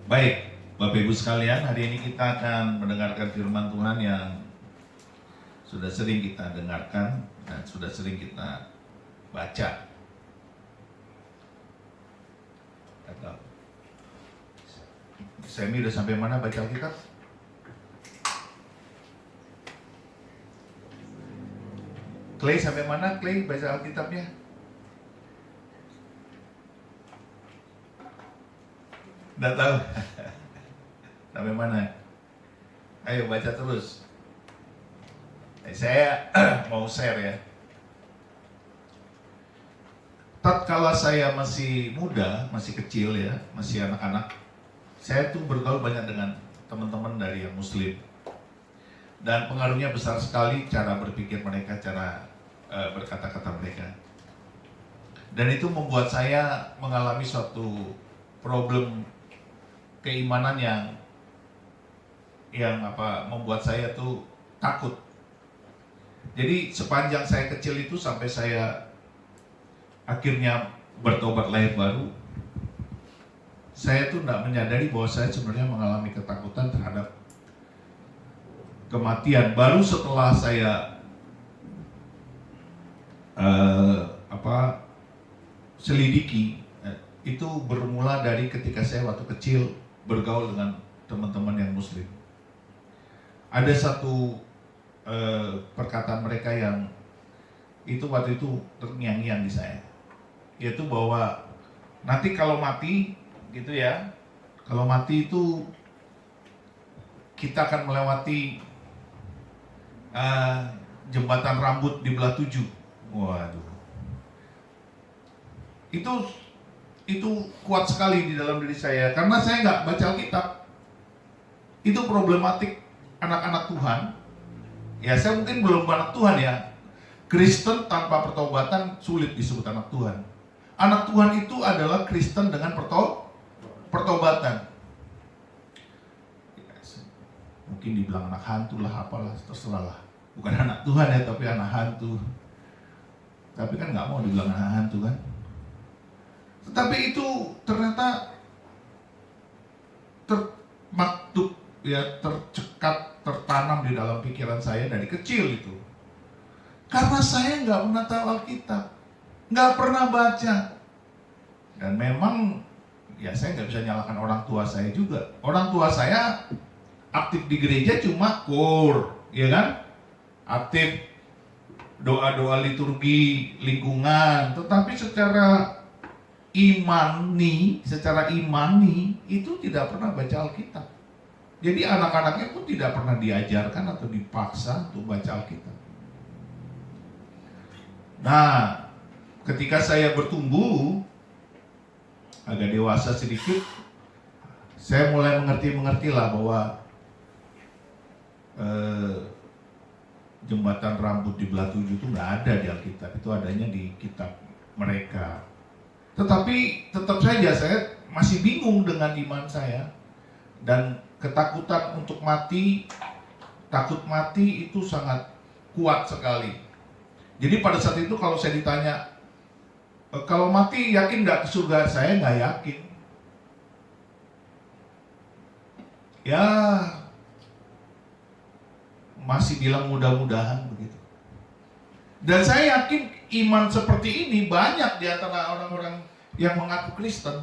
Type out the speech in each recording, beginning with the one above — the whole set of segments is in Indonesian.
Baik, Bapak Ibu sekalian, hari ini kita akan mendengarkan firman Tuhan yang sudah sering kita dengarkan dan sudah sering kita baca. Atau Semi udah sampai mana baca Alkitab? Clay sampai mana Clay baca Alkitabnya? Nggak tahu. Sampai mana? Ayo baca terus. Saya mau share ya. Tatkala saya masih muda, masih kecil ya, masih anak-anak, saya tuh bergaul banyak dengan teman-teman dari yang Muslim. Dan pengaruhnya besar sekali cara berpikir mereka, cara berkata-kata mereka. Dan itu membuat saya mengalami suatu problem keimanan yang membuat saya tuh takut. Jadi sepanjang saya kecil itu sampai saya akhirnya bertobat lahir baru, saya tuh tidak menyadari bahwa saya sebenarnya mengalami ketakutan terhadap kematian. Baru setelah saya selidiki, itu bermula dari ketika saya waktu kecil bergaul dengan teman-teman yang Muslim. Ada satu perkataan mereka yang itu waktu itu terngiang-ngiang di saya, yaitu bahwa nanti kalau mati gitu ya, kalau mati itu kita akan melewati jembatan rambut di belah 7. Waduh, itu kuat sekali di dalam diri saya, karena saya nggak baca Alkitab. Itu problematik anak-anak Tuhan. Ya, saya mungkin belum anak Tuhan ya. Kristen tanpa pertobatan sulit disebut anak Tuhan. Anak Tuhan itu adalah Kristen dengan pertobatan. Mungkin dibilang anak hantu lah, apalah, terserah lah. Bukan anak Tuhan ya, tapi anak hantu. Tapi kan nggak mau dibilang anak hantu kan. Tetapi itu ternyata termaktub ya, tercekat, tertanam di dalam pikiran saya dari kecil itu. Karena saya nggak pernah tahu Alkitab, nggak pernah baca. Dan memang ya saya nggak bisa nyalakan orang tua saya juga. Orang tua saya aktif di gereja cuma KUR, ya kan? Aktif doa-doa liturgi lingkungan, tetapi secara imani itu tidak pernah baca Alkitab. Jadi anak-anaknya pun tidak pernah diajarkan atau dipaksa untuk baca Alkitab. Nah, ketika saya bertumbuh agak dewasa sedikit, saya mulai mengerti lah bahwa jembatan rambut di belah 7 itu nggak ada di Alkitab, itu adanya di kitab mereka. Tetapi tetap saja saya masih bingung dengan iman saya, dan ketakutan untuk mati, takut mati itu sangat kuat sekali. Jadi pada saat itu kalau saya ditanya, kalau mati yakin nggak ke surga, saya nggak yakin. Ya masih bilang mudah-mudahan begitu. Dan saya yakin iman seperti ini banyak di antara orang-orang yang mengaku Kristen.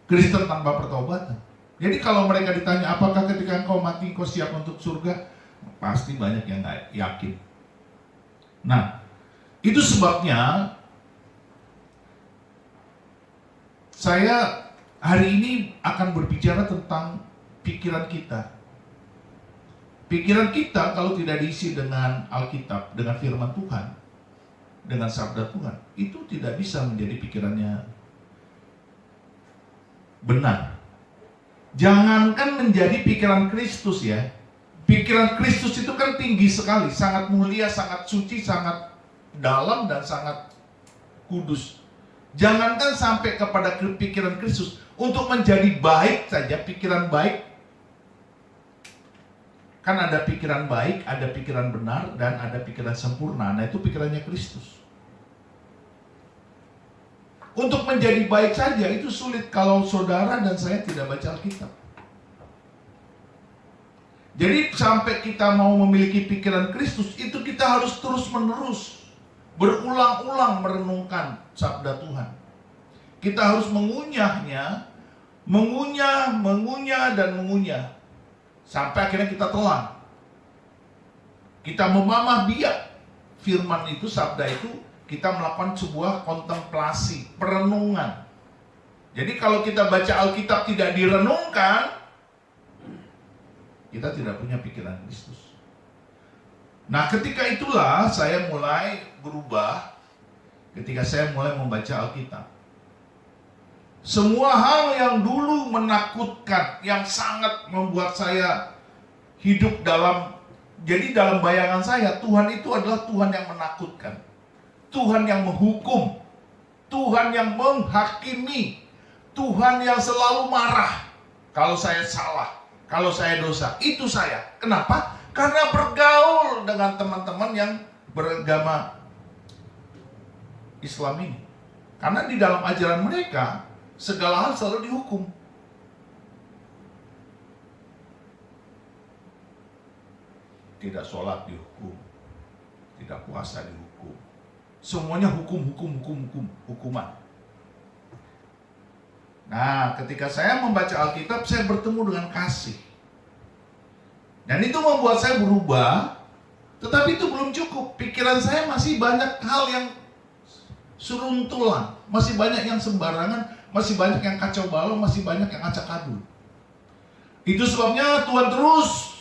Kristen tanpa pertobatan. Jadi kalau mereka ditanya, apakah ketika engkau mati engkau siap untuk surga? Pasti banyak yang nggak yakin. Nah, itu sebabnya saya hari ini akan berbicara tentang pikiran kita. Pikiran kita kalau tidak diisi dengan Alkitab, dengan firman Tuhan, dengan sabda Tuhan, itu tidak bisa menjadi pikirannya benar. Jangankan menjadi pikiran Kristus ya. Pikiran Kristus itu kan tinggi sekali, sangat mulia, sangat suci, sangat dalam dan sangat kudus. Jangankan sampai kepada pikiran Kristus, untuk menjadi baik saja, pikiran baik. Kan ada pikiran baik, ada pikiran benar, dan ada pikiran sempurna. Nah itu pikirannya Kristus. Untuk menjadi baik saja itu sulit kalau saudara dan saya tidak baca Alkitab. Jadi sampai kita mau memiliki pikiran Kristus, itu kita harus terus-menerus berulang-ulang merenungkan sabda Tuhan. Kita harus mengunyahnya, mengunyah, dan mengunyah. Sampai akhirnya kita telan. Kita memamah biak firman itu, sabda itu, kita melakukan sebuah kontemplasi, perenungan. Jadi kalau kita baca Alkitab tidak direnungkan, kita tidak punya pikiran Kristus. Nah, ketika itulah saya mulai berubah. Ketika saya mulai membaca Alkitab, semua hal yang dulu menakutkan, yang sangat membuat saya hidup dalam bayangan saya, Tuhan itu adalah Tuhan yang menakutkan, Tuhan yang menghukum, Tuhan yang menghakimi, Tuhan yang selalu marah kalau saya salah, kalau saya dosa. Itu saya. Kenapa? Karena bergaul dengan teman-teman yang beragama Islam ini. Karena di dalam ajaran mereka, segala hal selalu dihukum. Tidak sholat dihukum, tidak puasa dihukum. Semuanya hukuman. Nah, ketika saya membaca Alkitab, saya bertemu dengan kasih. Dan itu membuat saya berubah. Tetapi itu belum cukup. Pikiran saya masih banyak hal yang seruntulan, masih banyak yang sembarangan, masih banyak yang kacau balau, masih banyak yang acak adul. Itu sebabnya Tuhan terus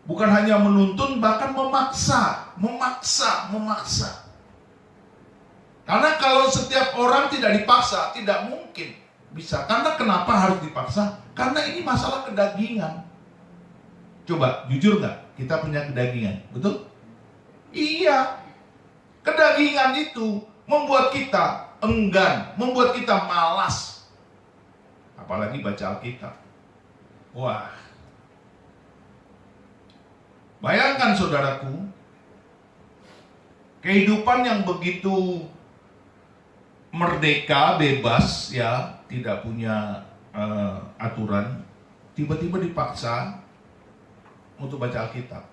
bukan hanya menuntun, bahkan memaksa. Karena kalau setiap orang tidak dipaksa, tidak mungkin bisa. Karena kenapa harus dipaksa? Karena ini masalah kedagingan. Coba, jujur nggak? Kita punya kedagingan, betul? Iya. Kedagingan itu membuat kita enggan, membuat kita malas. Apalagi baca Alkitab. Wah. Bayangkan saudaraku, kehidupan yang begitu merdeka, bebas, ya, tidak punya aturan, tiba-tiba dipaksa untuk baca Alkitab.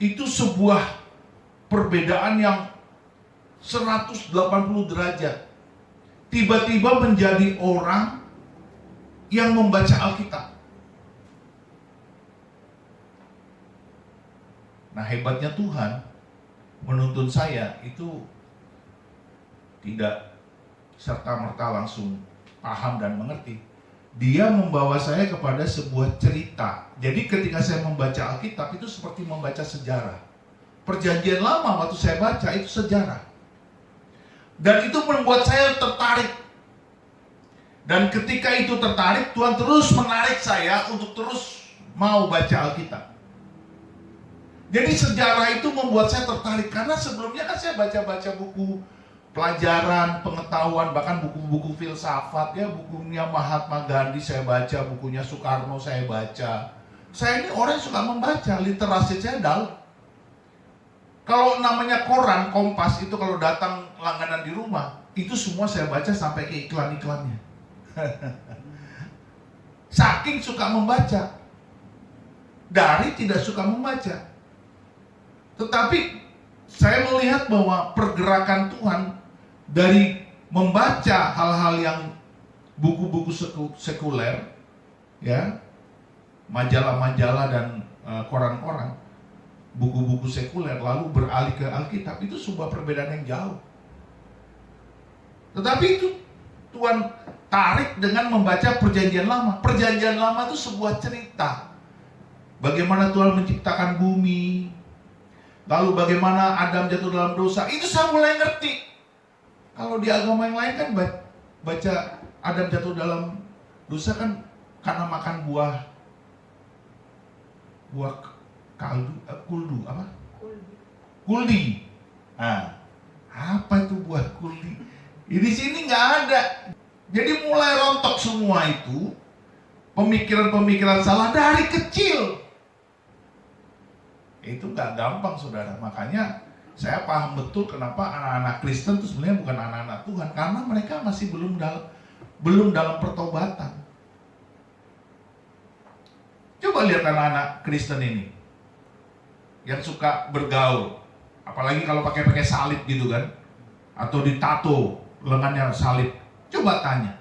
Itu sebuah perbedaan yang 180 derajat. Tiba-tiba menjadi orang yang membaca Alkitab. Nah, hebatnya Tuhan menuntun saya itu tidak serta-merta langsung paham dan mengerti. Dia membawa saya kepada sebuah cerita. Jadi ketika saya membaca Alkitab itu seperti membaca sejarah. Perjanjian Lama waktu saya baca itu sejarah. Dan itu membuat saya tertarik. Dan ketika itu tertarik, Tuhan terus menarik saya untuk terus mau baca Alkitab. Jadi sejarah itu membuat saya tertarik. Karena sebelumnya kan saya baca-baca buku pelajaran, pengetahuan, bahkan buku-buku filsafat, ya, bukunya Mahatma Gandhi saya baca, bukunya Soekarno saya baca. Saya ini orang yang suka membaca, literasi saya dalam. Kalau namanya koran, Kompas, itu kalau datang langganan di rumah, itu semua saya baca sampai ke iklan-iklannya. Saking suka membaca. Dari tidak suka membaca. Tetapi saya melihat bahwa pergerakan Tuhan dari membaca hal-hal yang buku-buku sekuler, ya, majalah-majalah dan koran-koran, buku-buku sekuler, lalu beralih ke Alkitab, itu sebuah perbedaan yang jauh. Tetapi itu Tuhan tarik dengan membaca Perjanjian Lama. Perjanjian Lama itu sebuah cerita. Bagaimana Tuhan menciptakan bumi, lalu bagaimana Adam jatuh dalam dosa. Itu saya mulai ngerti. Kalau di agama yang lain kan baca Adam jatuh dalam dosa kan karena makan buah kuldu apa? Kuldi. Nah, apa itu buah kuldi? Di sini nggak ada. Jadi mulai rontok semua itu pemikiran-pemikiran salah dari kecil. Itu nggak gampang, saudara. Makanya Saya paham betul kenapa anak-anak Kristen itu sebenarnya bukan anak-anak Tuhan, karena mereka masih belum dalam pertobatan. Coba lihat anak-anak Kristen ini yang suka bergaul, apalagi kalau pakai salib gitu kan, atau ditato lengannya salib. Coba tanya,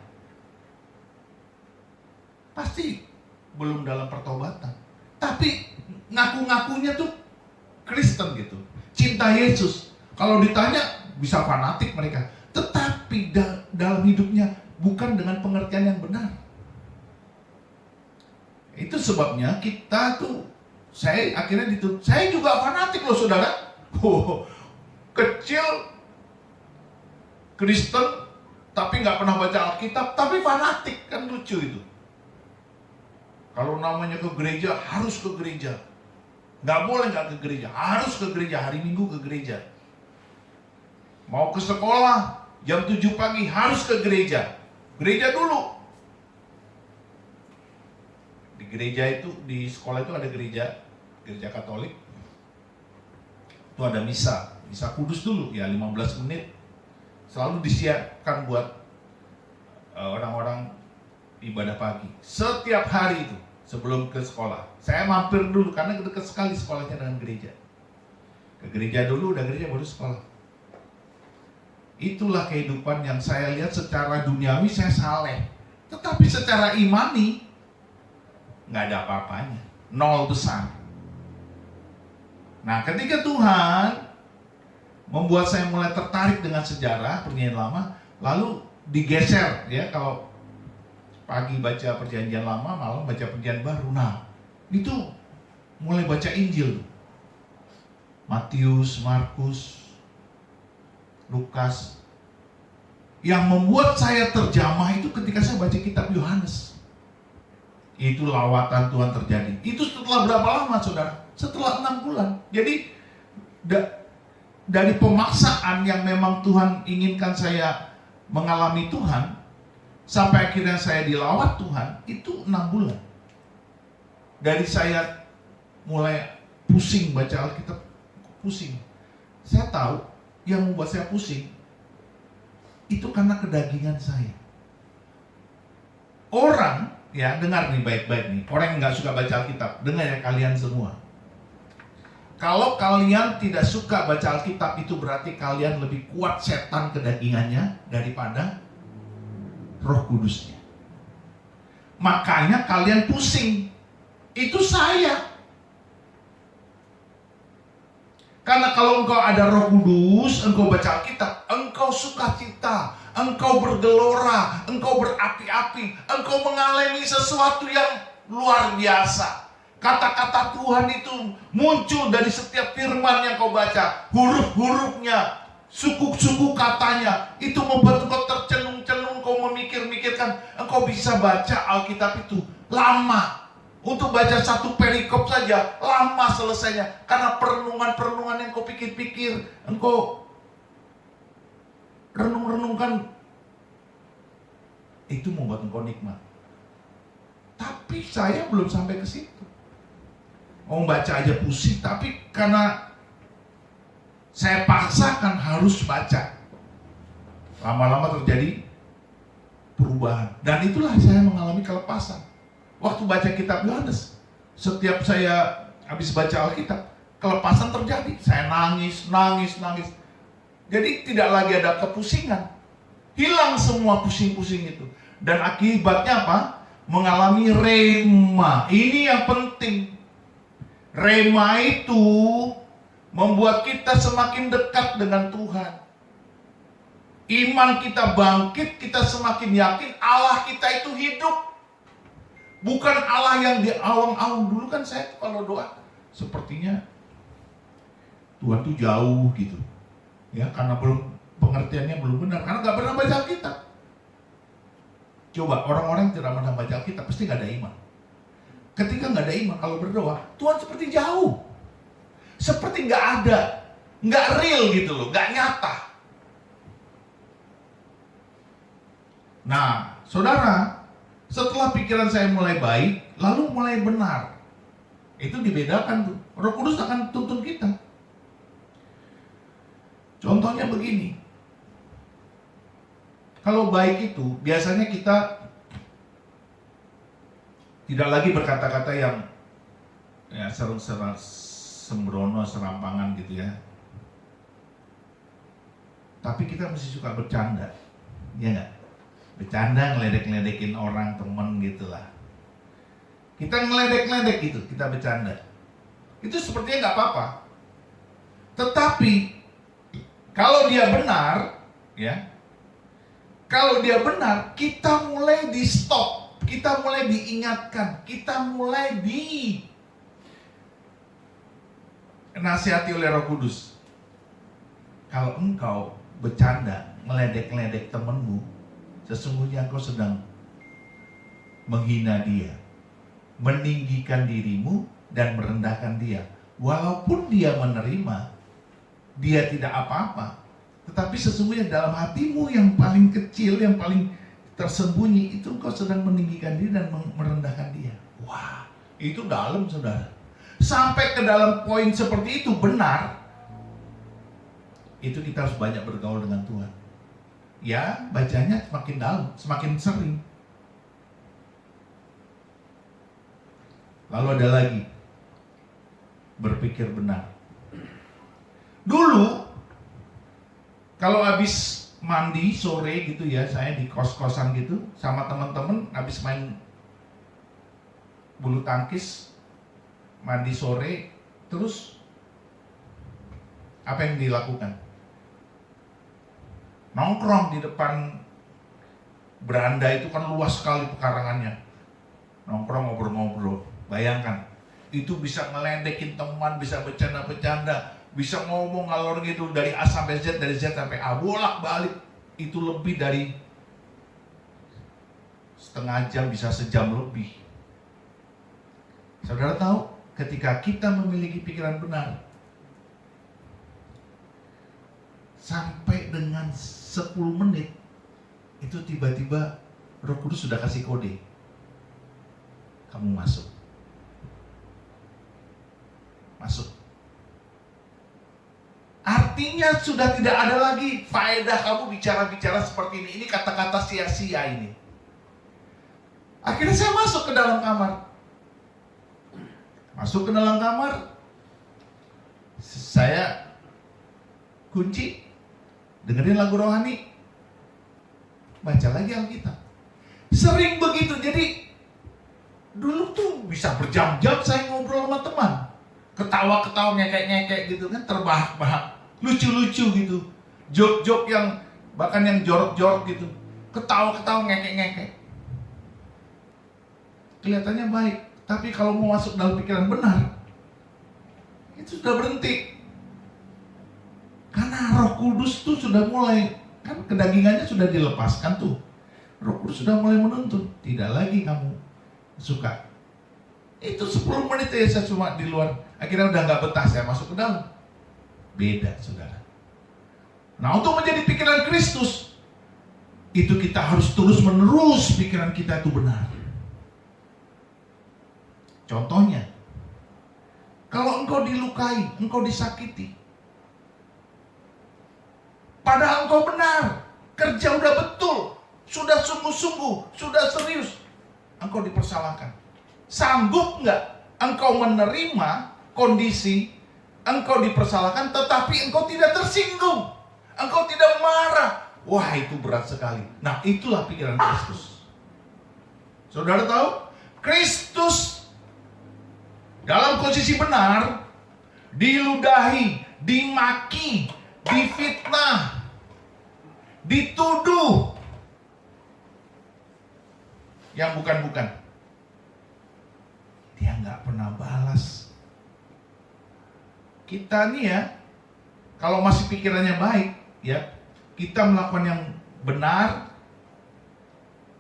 pasti belum dalam pertobatan, tapi ngaku-ngakunya tuh Kristen gitu, cinta Yesus. Kalau ditanya bisa fanatik mereka, tetapi dalam hidupnya bukan dengan pengertian yang benar. Itu sebabnya kita tuh, saya akhirnya saya juga fanatik loh saudara. Kecil Kristen tapi nggak pernah baca Alkitab, tapi fanatik, kan lucu itu. Kalau namanya ke gereja, harus ke gereja. Nggak boleh nggak ke gereja, harus ke gereja, hari Minggu ke gereja. Mau ke sekolah, jam 7 pagi harus ke gereja. Gereja dulu. Di gereja itu, di sekolah itu ada gereja Katolik. Itu ada misa kudus dulu ya, 15 menit. Selalu disiapkan buat orang-orang ibadah pagi. Setiap hari itu sebelum ke sekolah. Saya mampir dulu karena dekat sekali sekolahnya dengan gereja. Ke gereja dulu, udah gereja baru sekolah. Itulah kehidupan yang saya lihat secara duniawi saya saleh. Tetapi secara imani nggak ada apa-apanya. Nol besar. Nah, ketika Tuhan membuat saya mulai tertarik dengan sejarah Perjanjian Lama, lalu digeser ya, kalau pagi baca Perjanjian Lama, malam baca Perjanjian Baru. Nah, itu mulai baca Injil. Matius, Markus, Lukas. Yang membuat saya terjamah itu ketika saya baca kitab Yohanes. Itu lawatan Tuhan terjadi. Itu setelah berapa lama saudara? Setelah 6 bulan. Jadi dari pemaksaan yang memang Tuhan inginkan saya mengalami Tuhan, sampai akhirnya saya dilawat Tuhan, itu 6 bulan. Dari saya mulai pusing baca Alkitab, pusing. Saya tahu yang membuat saya pusing itu karena kedagingan saya. Orang, ya dengar nih baik-baik nih, orang yang nggak suka baca Alkitab, dengar ya kalian semua. Kalau kalian tidak suka baca Alkitab, itu berarti kalian lebih kuat setan kedagingannya daripada Roh Kudusnya. Makanya kalian pusing. Itu saya. Karena kalau engkau ada Roh Kudus, engkau baca Alkitab, engkau sukacita, engkau bergelora, engkau berapi-api, engkau mengalami sesuatu yang luar biasa. Kata-kata Tuhan itu muncul dari setiap firman yang kau baca. Huruf-hurufnya, suku-suku katanya, itu membuat engkau tercenung-cenung, kau memikir-mikirkan. Engkau bisa baca Alkitab itu lama. Untuk baca satu perikop saja lama selesainya. Karena perenungan-perenungan yang kau pikir-pikir, engkau renung-renungkan, itu membuat engkau nikmat. Tapi saya belum sampai ke situ. Mau baca aja pusing, tapi karena saya paksakan harus baca, lama-lama terjadi perubahan. Dan itulah saya mengalami kelepasan. Waktu baca kitab Yohanes, setiap saya habis baca Alkitab, kelepasan terjadi. Saya nangis. Jadi tidak lagi ada kepusingan. Hilang semua pusing-pusing itu. Dan akibatnya apa? Mengalami rema. Ini yang penting. Rema itu membuat kita semakin dekat dengan Tuhan. Iman kita bangkit, kita semakin yakin Allah kita itu hidup. Bukan Allah yang di awang-awang. Dulu kan saya kalau doa, sepertinya Tuhan tuh jauh gitu. Ya, karena pengertiannya belum benar, karena gak pernah baca Alkitab. Coba orang-orang yang tidak pernah baca Alkitab pasti gak ada iman. Ketika nggak ada iman, kalau berdoa, Tuhan seperti jauh, seperti nggak ada, nggak real gitu loh, nggak nyata. Nah, saudara, setelah pikiran saya mulai baik, lalu mulai benar, itu dibedakan tuh. Roh Kudus akan tuntun kita. Contohnya begini. Kalau baik itu biasanya kita tidak lagi berkata-kata yang ya sembrono, serampangan gitu ya. Tapi kita mesti suka bercanda, ya nggak? Bercanda, ngeledek-ngeledekin orang, temen gitulah. Kita ngeledek-ngeledek gitu, kita bercanda. Itu sepertinya nggak apa-apa. Tetapi kalau dia benar, ya, kalau dia benar, kita mulai di stop, kita mulai diingatkan, kita mulai nasihati oleh Roh Kudus. Kalau engkau bercanda, ngeledek-ngeledek temenmu, sesungguhnya engkau sedang menghina dia, meninggikan dirimu dan merendahkan dia. Walaupun dia menerima, dia tidak apa-apa, tetapi sesungguhnya dalam hatimu yang paling kecil, yang paling tersembunyi, itu engkau sedang meninggikan diri dan merendahkan dia. Wah, itu dalam, saudara. Sampai ke dalam poin seperti itu benar, itu kita harus banyak bergaul dengan Tuhan. Ya, bacanya semakin dalam, semakin sering. Lalu ada lagi, berpikir benar. Dulu, kalau habis mandi sore gitu ya, saya di kos-kosan gitu, sama teman-teman habis main bulu tangkis, mandi sore, terus apa yang dilakukan? Nongkrong di depan beranda, itu kan luas sekali pekarangannya. Nongkrong, ngobrol-ngobrol. Bayangkan, itu bisa ngeledekin teman, bisa bercanda-bercanda, bisa ngomong ngalor gitu dari A sampai Z, dari Z sampai A, bolak-balik. Itu lebih dari setengah jam, bisa sejam lebih. Saudara tahu, ketika kita memiliki pikiran benar, sampai dengan 10 menit, itu tiba-tiba Roh Kudus sudah kasih kode. Kamu masuk. Masuk. Artinya sudah tidak ada lagi faedah kamu bicara-bicara seperti ini. Ini kata-kata sia-sia ini. Akhirnya saya masuk ke dalam kamar. Masuk ke dalam kamar. Saya kunci, dengerin lagu rohani, baca lagi Alkitab. Sering begitu. Jadi dulu tuh bisa berjam-jam saya ngobrol sama teman, ketawa-ketawa, ngekek-ngekek gitu kan, terbahak-bahak, lucu-lucu gitu, jok-jok yang bahkan yang jorok-jorok gitu, ketawa-ketawa, ngekek-ngekek. Kelihatannya baik, tapi kalau mau masuk dalam pikiran benar, itu sudah berhenti. Karena Roh Kudus tuh sudah mulai, kan kedagingannya sudah dilepaskan tuh. Roh Kudus sudah mulai menuntun, tidak lagi kamu suka. Itu 10 menit ya saya cuma di luar. Akhirnya udah gak betah, saya masuk ke dalam. Beda, saudara. Nah, untuk menjadi pikiran Kristus, itu kita harus terus menerus pikiran kita itu benar. Contohnya, kalau engkau dilukai, engkau disakiti, padahal engkau benar, kerja udah betul, sudah sungguh-sungguh, sudah serius, engkau dipersalahkan. Sanggup nggak engkau menerima kondisi engkau dipersalahkan, tetapi engkau tidak tersinggung, engkau tidak marah? Wah, itu berat sekali. Nah, itulah pikiran Kristus. Saudara tahu, Kristus dalam posisi benar, diludahi, dimaki, difitnah, dituduh yang bukan-bukan, dia nggak pernah balas. Kita nih ya, kalau masih pikirannya baik, ya, kita melakukan yang benar,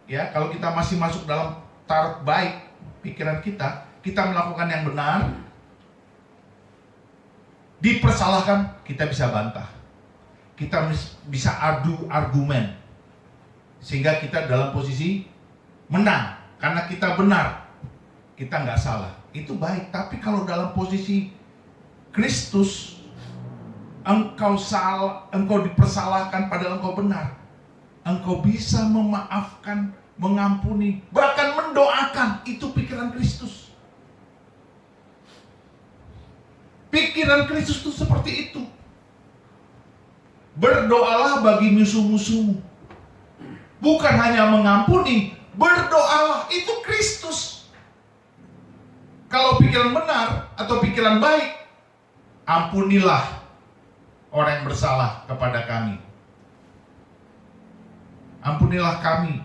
ya, kalau kita masih masuk dalam taraf baik pikiran kita melakukan yang benar, dipersalahkan, kita bisa bantah, kita bisa adu argumen, sehingga kita dalam posisi menang, karena kita benar, kita nggak salah. Itu baik. Tapi kalau dalam posisi Kristus, engkau salah, engkau dipersalahkan padahal engkau benar, engkau bisa memaafkan, mengampuni, bahkan mendoakan. Itu pikiran Kristus. Pikiran Kristus itu seperti itu. Berdoalah bagi musuh-musuhmu. Bukan hanya mengampuni, berdoalah. Itu Kristus. Kalau pikiran benar atau pikiran baik, ampunilah orang yang bersalah kepada kami. Ampunilah kami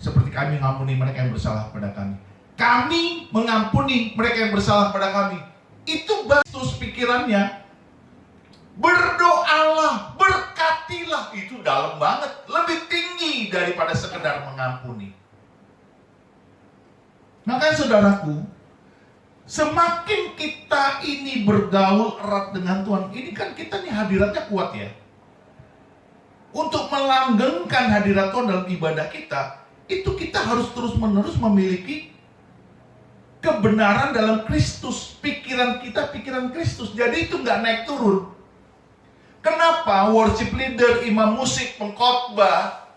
seperti kami mengampuni mereka yang bersalah kepada kami. Kami mengampuni mereka yang bersalah kepada kami. Itu Kristus pikirannya. Berdoalah, berkatilah. Itu dalam banget, lebih tinggi daripada sekedar mengampuni. Makanya saudaraku, semakin kita ini bergaul erat dengan Tuhan, ini kan kita nih hadiratnya kuat ya. Untuk melanggengkan hadirat Tuhan dalam ibadah kita, itu kita harus terus-menerus memiliki kebenaran dalam Kristus. Pikiran kita, pikiran Kristus. Jadi itu nggak naik turun. Kenapa worship leader, imam musik, pengkhotbah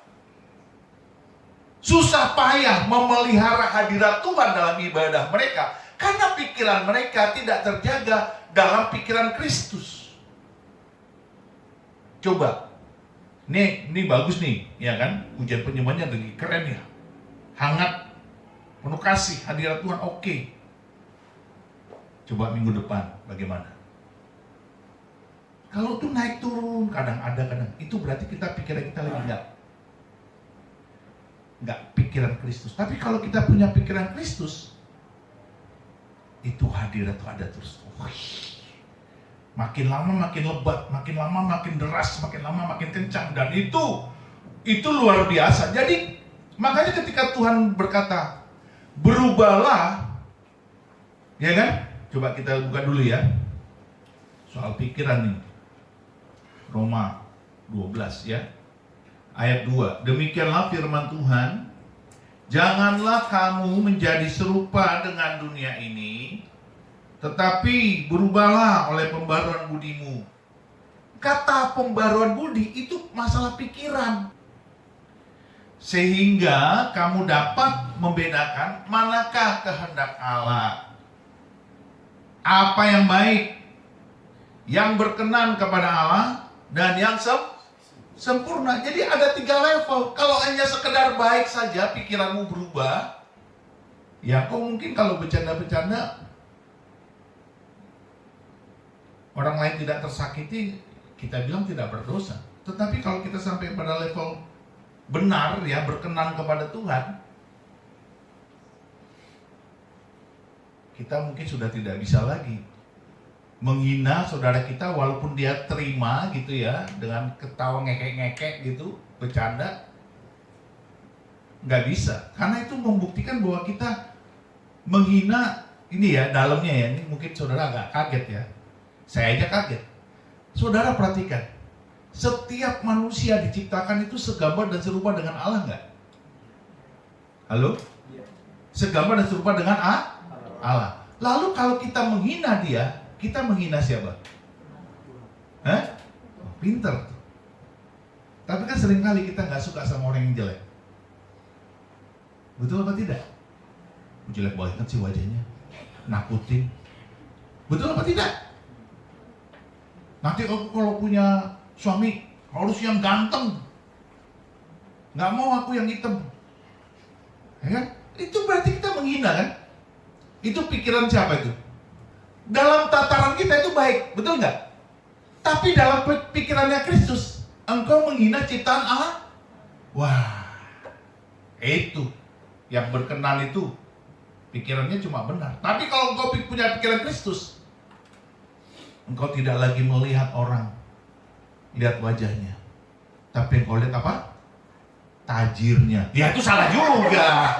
susah payah memelihara hadirat Tuhan dalam ibadah mereka? Karena pikiran mereka tidak terjaga dalam pikiran Kristus. Coba, ini bagus nih, ya kan? Pujian penyembahannya lagi keren ya, hangat, penuh kasih, hadirat Tuhan oke. Coba minggu depan bagaimana? Kalau itu naik turun, kadang ada, kadang itu berarti pikiran kita lagi nggak pikiran Kristus. Tapi kalau kita punya pikiran Kristus, itu hadirat itu ada terus. Makin lama makin lebat, makin lama makin deras, makin lama makin kencang, dan itu luar biasa. Jadi makanya ketika Tuhan berkata berubahlah, ya kan? Coba kita buka dulu ya soal pikiran nih. Roma 12 ya, ayat 2. Demikianlah firman Tuhan, janganlah kamu menjadi serupa dengan dunia ini, tetapi berubahlah oleh pembaruan budimu. Kata pembaruan budi itu masalah pikiran. Sehingga kamu dapat membedakan manakah kehendak Allah, apa yang baik, yang berkenan kepada Allah, dan yang sempurna. Jadi ada 3 level. Kalau hanya sekedar baik saja pikiranmu berubah, ya kok mungkin kalau bercanda-bercanda orang lain tidak tersakiti, kita bilang tidak berdosa. Tetapi kalau kita sampai pada level benar ya, berkenan kepada Tuhan, kita mungkin sudah tidak bisa lagi menghina saudara kita walaupun dia terima gitu ya, dengan ketawa ngekek-ngekek gitu, bercanda. Nggak bisa, karena itu membuktikan bahwa kita menghina. Ini ya dalamnya ya, ini mungkin saudara agak kaget ya, saya aja kaget. Saudara perhatikan, setiap manusia diciptakan itu segambar dan serupa dengan Allah nggak? Halo? Segambar dan serupa dengan Allah. Lalu kalau kita menghina dia, kita menghina siapa? Pinter. Tapi kan seringkali kita nggak suka sama orang yang jelek. Betul apa tidak? Jelek banget sih wajahnya, nakutin. Betul apa tidak? Nanti aku kalau punya suami harus yang ganteng, nggak mau aku yang hitam, ya kan? Itu berarti kita menghina kan? Itu pikiran siapa itu? Dalam tataran kita itu baik, betul nggak? Tapi dalam pikirannya Kristus, engkau menghina ciptaan Allah. Wah, itu yang berkenan itu pikirannya cuma benar. Tapi kalau engkau punya pikiran Kristus, engkau tidak lagi melihat orang, lihat wajahnya, tapi engkau lihat apa? Tajirnya. Ya itu salah juga.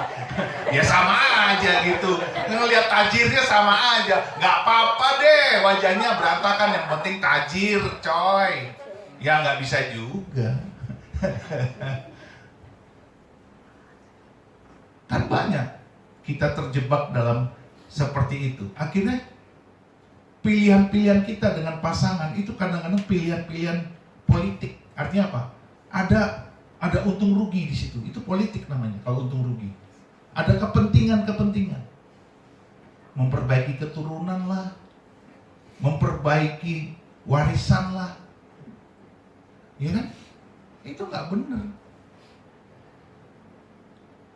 Ya sama aja gitu. Ngelihat tajirnya sama aja. Nggak apa-apa deh wajahnya berantakan, yang penting tajir coy. Ya nggak bisa juga. Kan banyak kita terjebak dalam seperti itu. Akhirnya pilihan-pilihan kita dengan pasangan itu kadang-kadang pilihan-pilihan politik. Artinya apa? Ada untung rugi di situ. Itu politik namanya kalau untung rugi. Ada kepentingan-kepentingan. Memperbaiki keturunan lah, memperbaiki warisan lah. Ya kan? Itu nggak benar.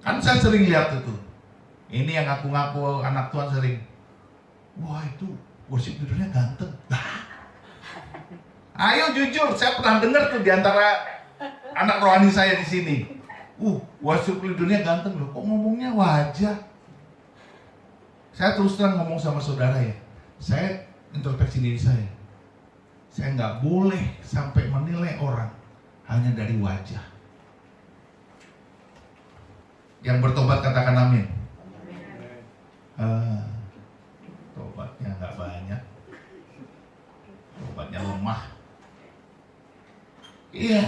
Kan saya sering lihat itu. Ini yang ngaku-ngaku anak Tuhan sering. Wah, itu worship leadernya ganteng. Ayo jujur, saya pernah dengar tuh di antara anak rohani saya di sini. Worship leadernya ganteng loh. Kok ngomongnya wajah? Saya terus terang ngomong sama saudara ya. Saya introspeksi diri saya. Saya nggak boleh sampai menilai orang hanya dari wajah. Yang bertobat katakan amin. Tobatnya nggak banyak. Tobatnya lemah. Iya.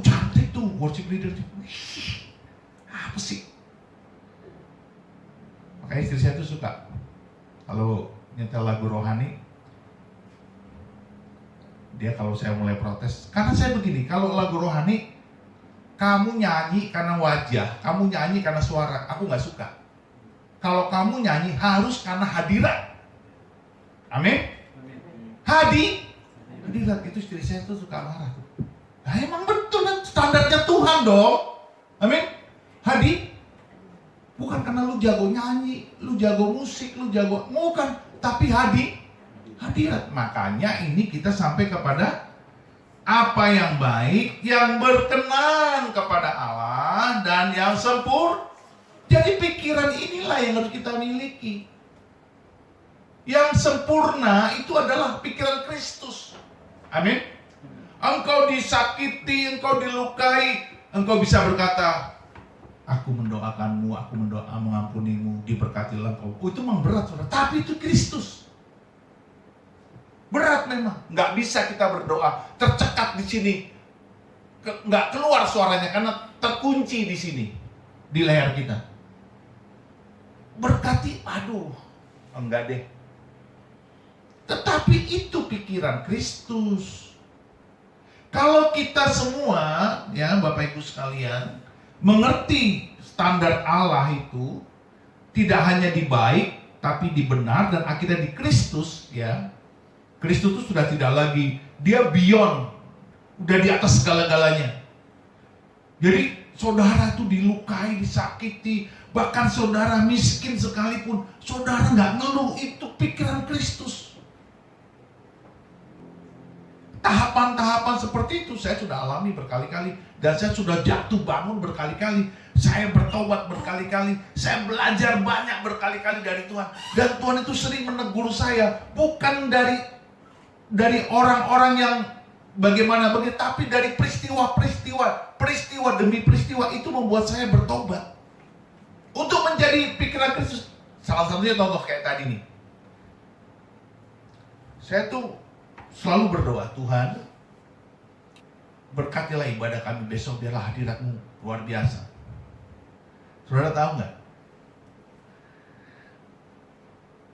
Cantik tuh worship leader. Apa sih? Makanya istri saya tuh suka kalau nyetel lagu rohani, dia kalau saya mulai protes, karena saya begini, kalau lagu rohani kamu nyanyi karena wajah, kamu nyanyi karena suara, aku nggak suka. Kalau kamu nyanyi harus karena hadirat. Amin. Hadirat itu istri saya tuh suka marah tuh. Nah, emang betul kan standarnya Tuhan dong. Amin. Bukan karena lu jago nyanyi, lu jago musik, lu jago, bukan, tapi hadirat. Makanya ini kita sampai kepada apa yang baik, yang berkenan kepada Allah dan yang sempurna. Jadi pikiran inilah yang harus kita miliki. Yang sempurna itu adalah pikiran Kristus. Amin. Engkau disakiti, engkau dilukai, engkau bisa berkata, aku mendoakanmu, aku mengampunimu, diberkatilah engkau. Itu memang berat, saudara. Tapi itu Kristus. Berat memang. Nggak bisa kita berdoa tercekat di sini, nggak keluar suaranya karena terkunci di sini, di leher kita. Berkati, enggak deh. Tetapi itu pikiran Kristus. Kalau kita semua, ya Bapak Ibu sekalian, mengerti standar Allah itu tidak hanya di baik, tapi di benar dan akhirnya di Kristus, ya. Kristus itu sudah tidak lagi, dia beyond, udah di atas segala-galanya. Jadi saudara itu dilukai, disakiti, bahkan saudara miskin sekalipun, saudara nggak ngeluh, itu pikiran Kristus. Tahapan-tahapan seperti itu saya sudah alami berkali-kali, dan saya sudah jatuh bangun berkali-kali. Saya bertobat berkali-kali, saya belajar banyak berkali-kali dari Tuhan. Dan Tuhan itu sering menegur saya, bukan dari orang-orang yang bagaimana, tapi dari peristiwa demi peristiwa itu membuat saya bertobat untuk menjadi pikiran Kristus. Salah satunya contoh kayak tadi nih, saya tuh selalu berdoa, Tuhan berkatilah ibadah kami besok, biarlah hadirat-Mu luar biasa. Saudara tahu nggak?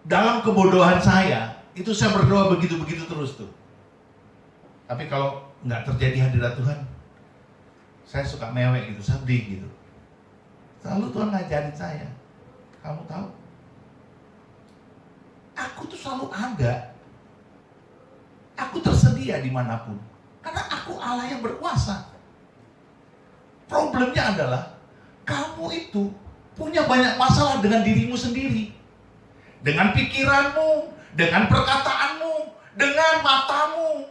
Dalam kebodohan saya, itu saya berdoa begitu-begitu terus tuh. Tapi kalau nggak terjadi hadirat Tuhan, saya suka mewek gitu, sedih gitu. Selalu Tuhan ngajarin saya, kamu tahu, aku tuh selalu ada. Aku tersedia dimanapun, karena aku Allah yang berkuasa. Problemnya adalah, kamu itu punya banyak masalah dengan dirimu sendiri. Dengan pikiranmu, dengan perkataanmu, dengan matamu,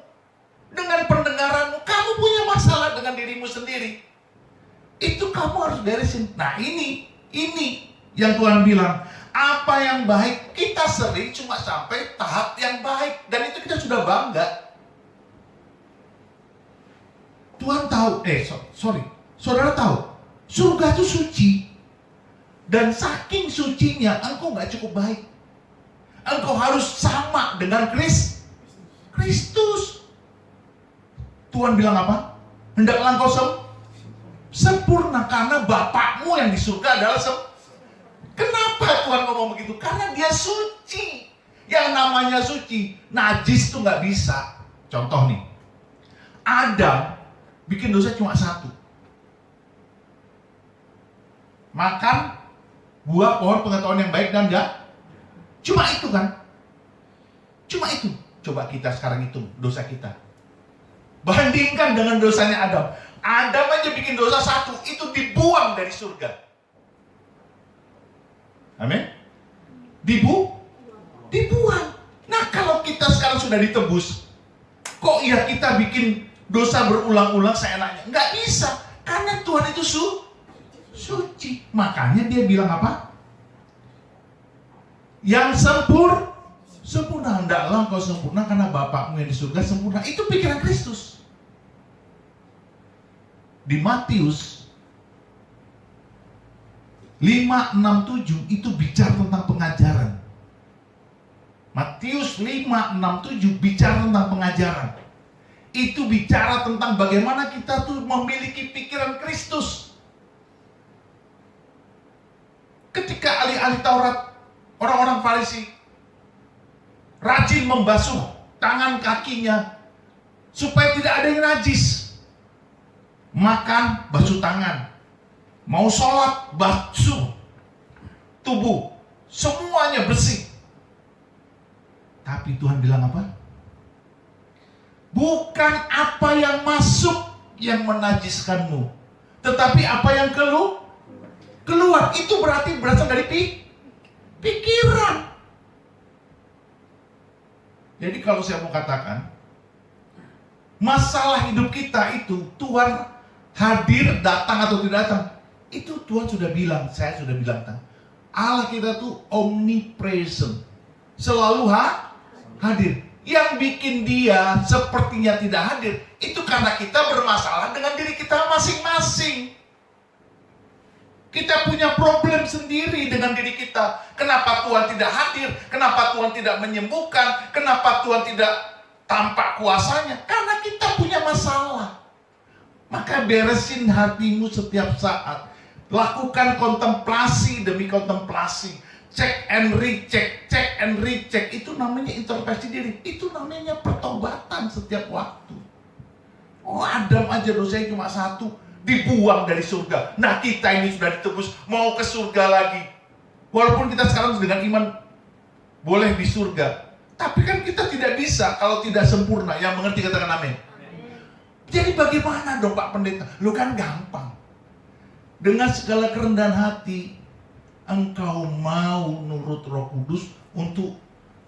dengan pendengaranmu. Kamu punya masalah dengan dirimu sendiri. Itu kamu harus beresin. Nah ini yang Tuhan bilang, apa yang baik, kita sering cuma sampai tahap yang baik, dan itu kita sudah bangga. Tuhan tahu, saudara tahu, surga itu suci, dan saking sucinya engkau gak cukup baik. Engkau harus sama dengan Kristus. Tuhan bilang apa? Hendaklah engkau sempurna, karena Bapakmu yang di surga adalah Kenapa Tuhan ngomong begitu? Karena dia suci. Yang namanya suci, najis tuh nggak bisa. Contoh nih, Adam bikin dosa cuma satu. Makan buah pohon pengetahuan yang baik dan enggak. Cuma itu kan. Cuma itu. Coba kita sekarang hitung dosa kita. Bandingkan dengan dosanya Adam. Adam aja bikin dosa satu, itu dibuang dari surga. Amin. Dibuang. Nah, kalau kita sekarang sudah ditebus, kok ya kita bikin dosa berulang-ulang seenaknya? Nggak bisa, karena Tuhan itu suci. Makanya dia bilang apa? Yang sempurna. Hendaklah engkau sempurna karena Bapakmu yang di surga sempurna. Itu pikiran Kristus. Di Matius 5:6-7 itu bicara tentang pengajaran. Matius 5:6-7 bicara tentang pengajaran. Itu bicara tentang bagaimana kita tuh memiliki pikiran Kristus. Ketika ahli-ahli Taurat, orang-orang Farisi rajin membasuh tangan kakinya supaya tidak ada yang najis. Makan, basuh tangan. Mau sholat, basuh tubuh. Semuanya bersih. Tapi Tuhan bilang apa? Bukan apa yang masuk yang menajiskanmu, tetapi apa yang keluar. Itu berarti berasal dari pikiran. Jadi kalau saya mau katakan, masalah hidup kita itu Tuhan hadir, datang atau tidak datang, itu Tuhan sudah bilang, saya sudah bilang, Allah kita tuh omnipresent, selalu hadir. Yang bikin dia sepertinya tidak hadir, itu karena kita bermasalah dengan diri kita masing-masing. Kita punya problem sendiri dengan diri kita. Kenapa Tuhan tidak hadir? Kenapa Tuhan tidak menyembuhkan? Kenapa Tuhan tidak tampak kuasanya? Karena kita punya masalah. Maka beresin hatimu setiap saat. Lakukan kontemplasi demi kontemplasi. Check and recheck. Itu namanya introspeksi diri. Itu namanya pertobatan setiap waktu. Oh, Adam aja dosanya cuma satu, dibuang dari surga. Nah, kita ini sudah ditebus, mau ke surga lagi. Walaupun kita sekarang dengan iman boleh di surga, tapi kan kita tidak bisa kalau tidak sempurna. Yang mengerti katakan amin. Jadi bagaimana dong Pak Pendeta? Lu kan gampang. Dengan segala kerendahan hati, engkau mau nurut Roh Kudus untuk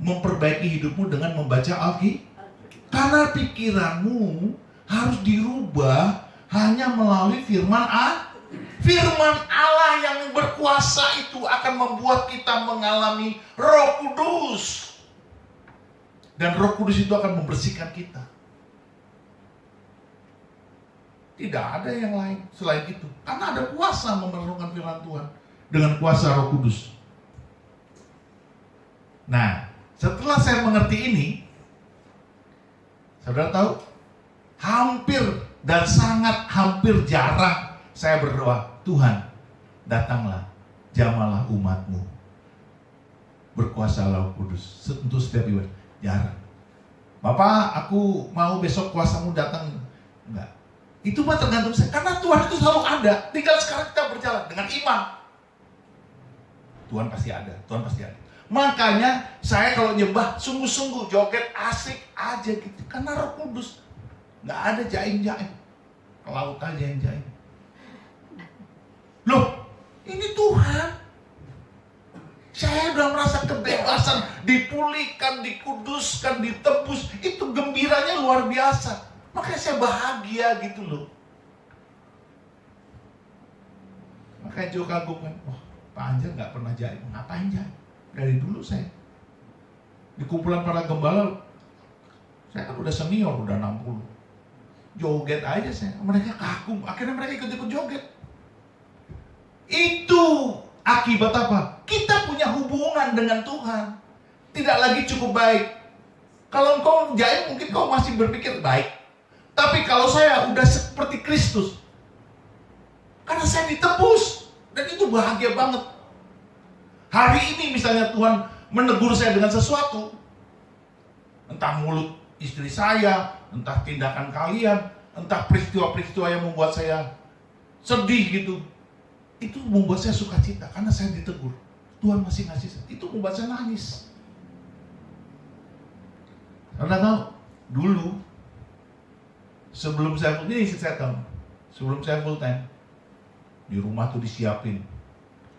memperbaiki hidupmu dengan membaca Alkitab. Karena pikiranmu harus dirubah hanya melalui firman Allah yang berkuasa itu akan membuat kita mengalami Roh Kudus. Dan Roh Kudus itu akan membersihkan kita. Tidak ada yang lain selain itu. Karena ada kuasa memerlukan firman Tuhan dengan kuasa Roh Kudus. Nah, setelah saya mengerti ini, saudara tahu, hampir dan sangat hampir jarang saya berdoa, Tuhan, datanglah, jamalah umatmu, berkuasa Roh Kudus untuk setiap ibadah. Jarang. Bapak, aku mau besok kuasamu datang. Enggak. Itu mah tergantung saya. Karena Tuhan itu selalu ada. Tinggal sekarang kita berjalan dengan iman. Tuhan pasti ada. Makanya saya kalau nyembah sungguh-sungguh, joget asik aja gitu. Karena Roh Kudus. Nggak ada jaim-jaim. Ke laut aja yang jaim. Loh, ini Tuhan. Saya udah merasa kebebasan, dipulihkan, dikuduskan, ditebus. Itu gembiranya luar biasa. Makanya saya bahagia gitu loh. Makanya Joe kagum kan, wah Pak Anjar gak pernah jaim. Ngapain jaim? Dari dulu saya di kumpulan para gembala, saya kan udah senior, udah 60. Joget aja saya, mereka kagum. Akhirnya mereka ikut-ikut joget. Itu akibat apa? Kita punya hubungan dengan Tuhan. Tidak lagi cukup baik. Kalau engkau jaim mungkin kau masih berpikir baik. Tapi kalau saya udah seperti Kristus, karena saya ditebus, dan itu bahagia banget. Hari ini misalnya Tuhan menegur saya dengan sesuatu. Entah mulut istri saya, entah tindakan kalian, entah peristiwa-peristiwa yang membuat saya sedih gitu. Itu membuat saya sukacita karena saya ditegur. Tuhan masih ngasih saya. Itu membuat saya nangis. Karena tahu, dulu sebelum saya sebelum saya full time, di rumah tuh disiapin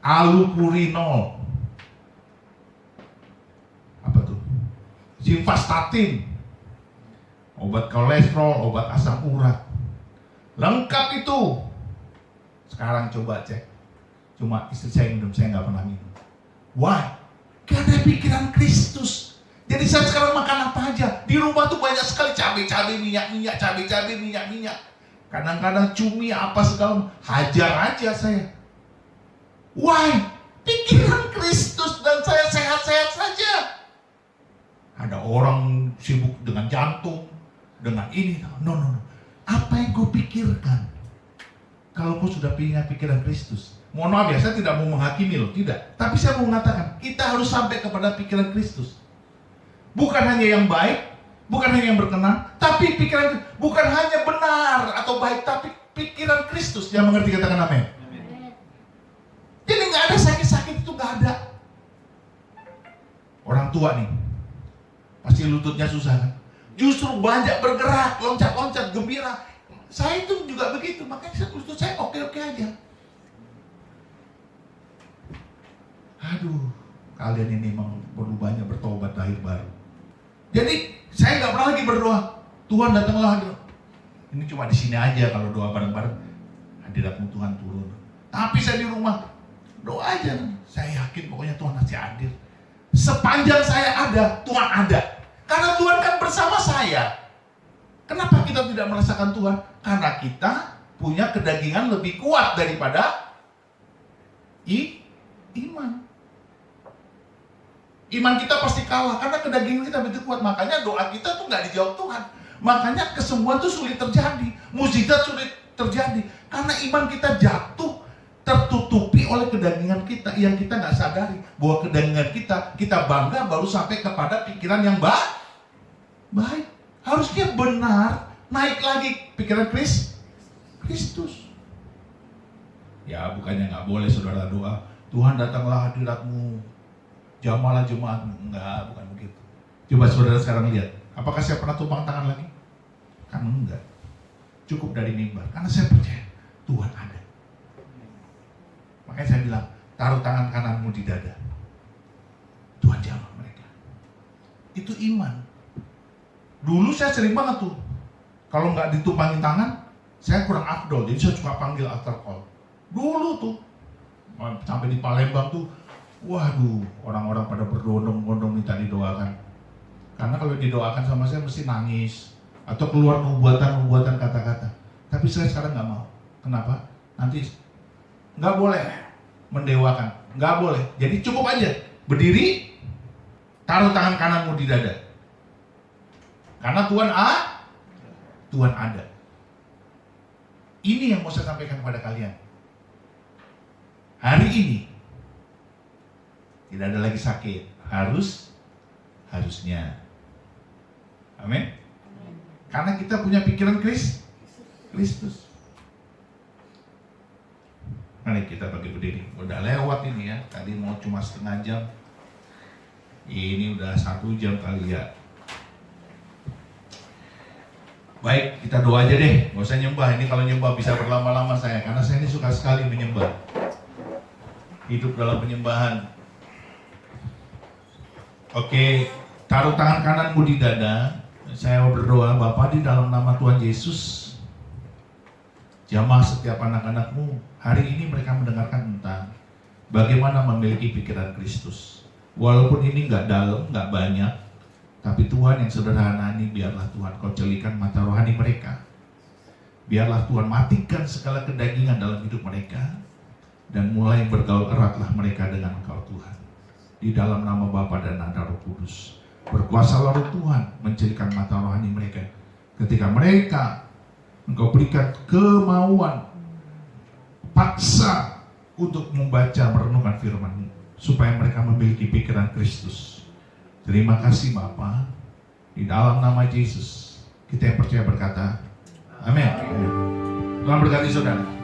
allopurinol, apa tuh, simvastatin, obat kolesterol, obat asam urat, lengkap itu. Sekarang coba cek, cuma istri saya minum, saya nggak pernah minum. Why? Karena pikiran Kristus. Jadi saya sekarang makan apa aja, di rumah tuh banyak sekali cabai-cabai, minyak-minyak, cabai-cabai, minyak-minyak. Kadang-kadang cumi apa segala, hajar aja saya. Why? Pikiran Kristus dan saya sehat-sehat saja. Ada orang sibuk dengan jantung, dengan ini. No. Apa yang kau pikirkan? Kalau kau sudah punya pikiran Kristus. Mohon maaf ya, saya tidak mau menghakimi loh, tidak. Tapi saya mau mengatakan, kita harus sampai kepada pikiran Kristus. Bukan hanya yang baik, bukan hanya yang berkenan, tapi pikiran, bukan hanya benar atau baik, tapi pikiran Kristus. Yang mengerti katakan amin. Jadi nggak ada sakit-sakit, itu nggak ada. Orang tua nih, pasti lututnya susah kan? Justru banyak bergerak, loncat-loncat, gembira. Saya itu juga begitu, makanya lutut saya oke-oke aja. Aduh, kalian ini memang perlu banyak bertobat lahir baru. Jadi saya nggak pernah lagi berdoa, Tuhan datanglah. Ini cuma di sini aja kalau doa bareng-bareng, hadiratmu Tuhan turun. Tapi saya di rumah doa aja, saya yakin pokoknya Tuhan pasti hadir. Sepanjang saya ada, Tuhan ada. Karena Tuhan kan bersama saya. Kenapa kita tidak merasakan Tuhan? Karena kita punya kedagingan lebih kuat daripada iman. Iman kita pasti kalah karena kedagingan kita begitu kuat. Makanya doa kita tuh nggak dijawab Tuhan. Makanya kesembuhan tuh sulit terjadi, mukjizat sulit terjadi karena iman kita jatuh, tertutupi oleh kedagingan kita yang kita nggak sadari bahwa kedagingan kita bangga baru sampai kepada pikiran yang baik. Harusnya benar, naik lagi pikiran Kristus. Ya bukannya nggak boleh saudara doa, Tuhan datanglah hadiratmu, jamalah jemaatmu. Enggak, bukan begitu. Coba saudara sekarang lihat, apakah saya pernah tumpang tangan lagi? Kan enggak. Cukup dari mimbar, karena saya percaya Tuhan ada. Makanya saya bilang, taruh tangan kananmu di dada. Tuhan jamah mereka. Itu iman. Dulu saya sering banget tuh, kalau nggak ditumpangin tangan, saya kurang afdol, jadi saya suka panggil altar call. Dulu tuh, sampai di Palembang tuh, waduh, orang-orang pada berbondong-bondong minta didoakan. Karena kalau didoakan sama saya mesti nangis, atau keluar nubuatan kata-kata. Tapi saya sekarang nggak mau. Kenapa? Nanti nggak boleh mendewakan, nggak boleh. Jadi cukup aja berdiri, taruh tangan kananmu di dada. Karena Tuhan ada. Ini yang mau saya sampaikan kepada kalian. Hari ini tidak ada lagi sakit, harusnya. Amin. Karena kita punya pikiran Kristus. Mari kita bagi berdiri. Udah lewat ini ya. Tadi mau cuma setengah jam. Ini udah 1 jam kali ya. Baik, kita doa aja deh. Gak usah nyembah. Ini kalau nyembah bisa berlama-lama saya. Karena saya ini suka sekali menyembah. Hidup dalam penyembahan. Oke, taruh tangan kananmu di dada. Saya berdoa, Bapa, di dalam nama Tuhan Yesus, jamah setiap anak-anakmu. Hari ini mereka mendengarkan tentang bagaimana memiliki pikiran Kristus. Walaupun ini nggak dalam, nggak banyak, tapi Tuhan yang sederhana ini, biarlah Tuhan kau celikan mata rohani mereka. Biarlah Tuhan matikan segala kedagingan dalam hidup mereka. Dan mulai bergaul eratlah mereka dengan Engkau Tuhan. Di dalam nama Bapa dan Anak Roh Kudus. Berkuasalah Roh Tuhan mencelikan mata rohani mereka. Ketika mereka Engkau berikan kemauan, paksa untuk membaca, merenungkan firman-Mu. supaya mereka memiliki pikiran Kristus. Terima kasih Bapa, di dalam nama Yesus kita yang percaya berkata, amin. Tuhan berkati saudara.